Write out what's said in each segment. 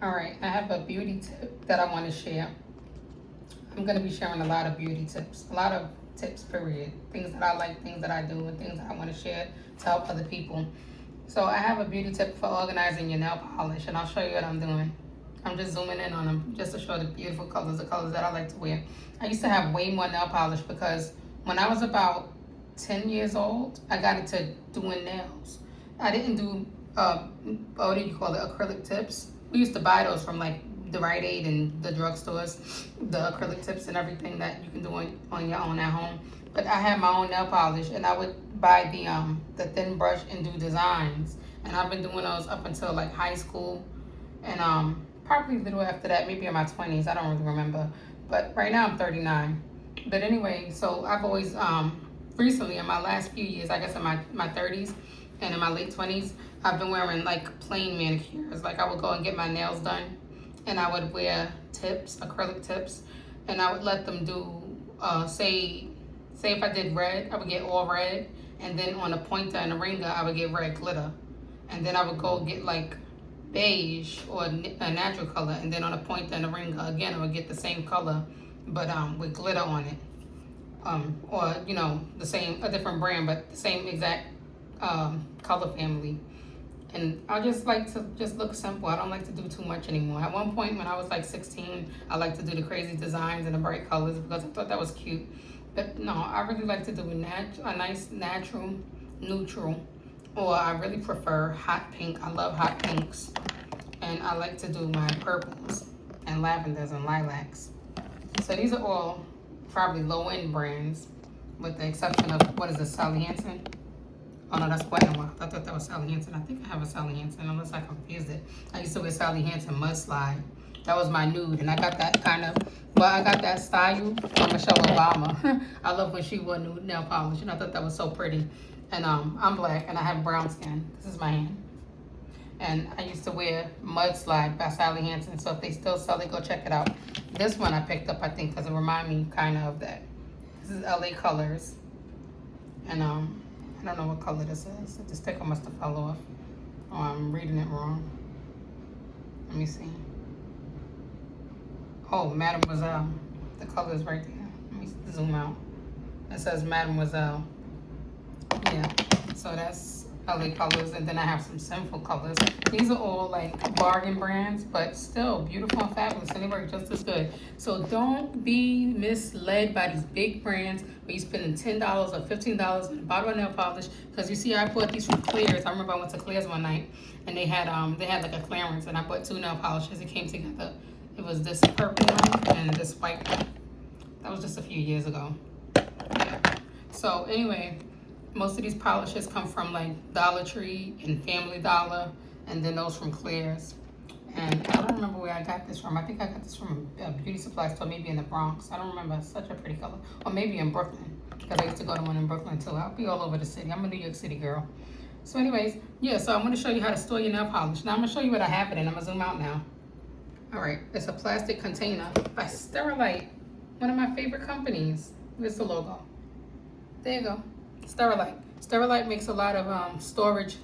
Alright, I have a beauty tip that I want to share. I'm going to be sharing a lot of beauty tips. A lot of tips, period. Things that I like, things that I do, and things that I want to share to help other people. So I have a beauty tip for organizing your nail polish, and I'll show you what I'm doing. I'm just zooming in on them just to show the beautiful colors, the colors that I like to wear. I used to have way more nail polish because when I was about 10 years old, I got into doing nails. I didn't do, what do you call it, acrylic tips. We used to buy those from like the Rite Aid and the drugstores, the acrylic tips and everything that you can do on your own at home. But I had my own nail polish, and I would buy the thin brush and do designs. And I've been doing those up until like high school, and probably a little after that, maybe in my 20s. I don't really remember. But right now I'm 39. But anyway, so I've always recently in my last few years, I guess in my 30s and in my late 20s, I've been wearing like plain manicures. Like I would go and get my nails done, and I would wear tips, acrylic tips, and I would let them do, say if I did red, I would get all red, and then on a pointer and a ringer, I would get red glitter. And then I would go get like beige or a natural color, and then on a pointer and a ringer, again, I would get the same color, but with glitter on it. Or, you know, a different brand, but the same exact color family. And I just like to just look simple. I don't like to do too much anymore. At one point when I was like 16, I liked to do the crazy designs and the bright colors because I thought that was cute. But no, I really like to do a nice natural, neutral, or I really prefer hot pink. I love hot pinks. And I like to do my purples and lavenders and lilacs. So these are all probably low-end brands, with the exception of, what is this, Sally Hansen? Oh no, that's Wet n Wild. I thought that was Sally Hansen. I think I have a Sally Hansen, unless I confused it. I used to wear Sally Hansen Mudslide. That was my nude, and I got that I got that style from Michelle Obama. I love when she wore nude nail polish, and I thought that was so pretty. And I'm black, and I have brown skin. This is my hand. And I used to wear Mudslide by Sally Hansen, so if they still sell it, go check it out. This one I picked up, I think, because it reminded me kind of that. This is LA Colors. And I don't know what color this is. The sticker must have fell off. Oh, I'm reading it wrong. Let me see. Oh, Mademoiselle. The color is right there. Let me zoom out. It says Mademoiselle. Yeah, so that's LA Colors, and then I have some Sinful Colors. These are all like bargain brands, but still beautiful and fabulous, and they work just as good. So don't be misled by these big brands where you're spending $10 or $15 on a bottle of nail polish. Because you see, I bought these from Claire's. I remember I went to Claire's one night, and they had like a clearance, and I bought 2 nail polishes. It came together. It was this purple one and this white one. That was just a few years ago. Yeah. So anyway, most of these polishes come from like Dollar Tree and Family Dollar, and then those from Claire's. And I don't remember where I got this from. I think I got this from a beauty supply store, maybe in the Bronx. I don't remember. It's such a pretty color. Or maybe in Brooklyn, because I used to go to one in Brooklyn too. I'll be all over the city. I'm a New York City girl. So anyways, yeah, so I'm going to show you how to store your nail polish. Now I'm going to show you what I have it in. I'm going to zoom out now. All right, it's a plastic container by Sterilite, one of my favorite companies. There's the logo. There you go. Sterilite. Sterilite makes a lot of storage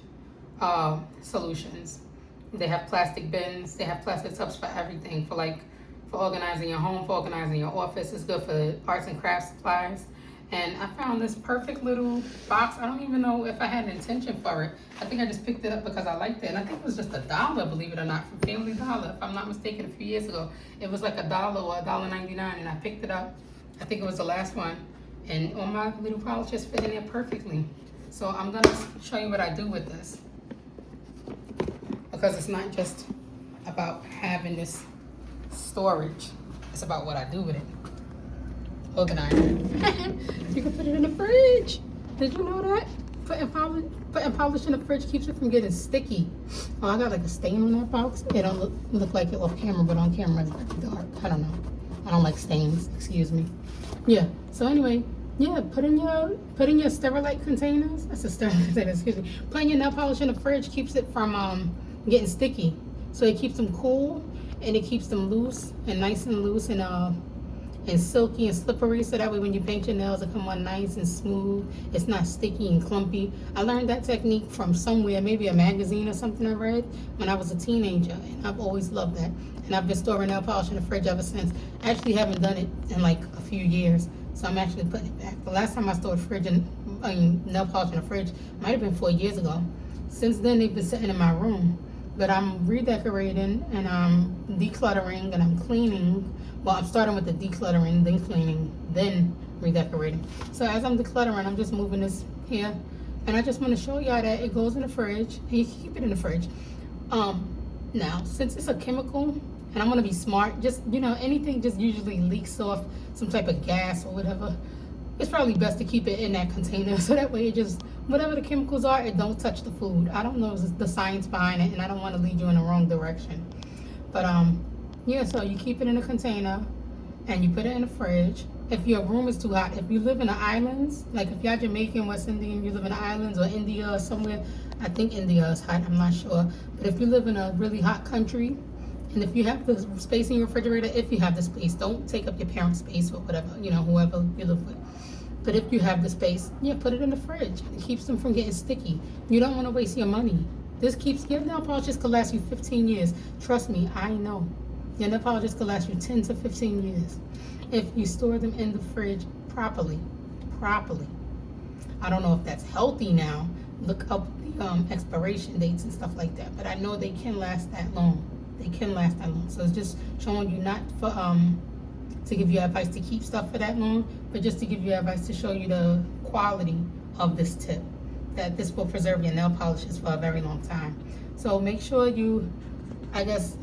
solutions. They have plastic bins. They have plastic tubs for everything, for organizing your home, for organizing your office. It's good for arts and crafts supplies. And I found this perfect little box. I don't even know if I had an intention for it. I think I just picked it up because I liked it. And I think it was just $1, believe it or not, from Family Dollar, if I'm not mistaken, a few years ago. It was like $1 or $1.99, and I picked it up. I think it was the last one. And all my little polishes fit in there perfectly. So I'm gonna show you what I do with this, because it's not just about having this storage. It's about what I do with it. Organize it. You can put it in the fridge. Did you know that? Putting polish in the fridge keeps it from getting sticky. Oh, I got like a stain on that box. It don't look like it off camera, but on camera it's pretty dark. I don't know. I don't like stains. Excuse me. Yeah. So anyway, yeah. Put in your Sterilite containers. That's a Sterilite container. Excuse me. Putting your nail polish in the fridge keeps it from getting sticky. So it keeps them cool, and it keeps them loose and nice and loose and and silky and slippery, so that way when you paint your nails, it come on nice and smooth. It's not sticky and clumpy. I learned that technique from somewhere, maybe a magazine or something I read when I was a teenager, and I've always loved that. And I've been storing nail polish in the fridge ever since. I actually haven't done it in like a few years, so I'm actually putting it back. The last time I stored nail polish in the fridge might have been 4 years ago. Since then, they've been sitting in my room. But I'm redecorating and I'm decluttering and I'm cleaning. Well, I'm starting with the decluttering, then cleaning, then redecorating. So as I'm decluttering, I'm just moving this here. And I just want to show y'all that it goes in the fridge. And you can keep it in the fridge. Now, since it's a chemical, and I'm going to be smart, just, you know, anything just usually leaks off some type of gas or whatever. It's probably best to keep it in that container, so that way it just, whatever the chemicals are, it don't touch the food. I don't know the science behind it, and I don't want to lead you in the wrong direction. But yeah, so you keep it in a container and you put it in the fridge. If your room is too hot, if you live in the islands, like if y'all Jamaican, West Indian, you live in the islands or India or somewhere, I think India is hot, I'm not sure. But if you live in a really hot country, and if you have the space in your refrigerator, if you have the space, don't take up your parents' space or whatever, you know, whoever you live with. But if you have the space, yeah, put it in the fridge. It keeps them from getting sticky. You don't want to waste your money. This keeps, your nail polishes could last you 15 years. Trust me, I know. Your nail polishes could last you 10 to 15 years if you store them in the fridge properly. I don't know if that's healthy now. Look up the expiration dates and stuff like that. But I know they can last that long. They can last that long. So it's just showing you not for to give you advice to keep stuff for that long, but just to give you advice to show you the quality of this tip, that this will preserve your nail polishes for a very long time. So make sure you, I guess,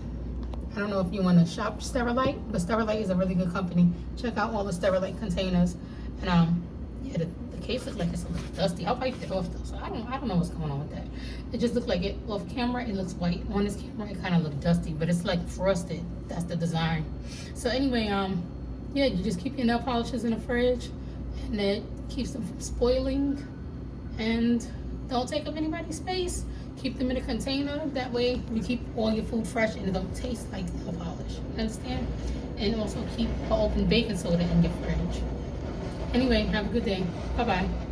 I don't know if you want to shop Sterilite, but Sterilite is a really good company. Check out all the Sterilite containers. And yeah, the case looks like it's a little dusty. I wiped it off though, so I don't know what's going on with that. It just looked like it off camera, it looks white. On this camera, it kind of looked dusty, but it's like frosted. That's the design. So anyway, yeah, you just keep your nail polishes in the fridge, and it keeps them from spoiling. And don't take up anybody's space. Keep them in a container. That way, you keep all your food fresh and it don't taste like nail polish. You understand? And also keep an open baking soda in your fridge. Anyway, have a good day. Bye-bye.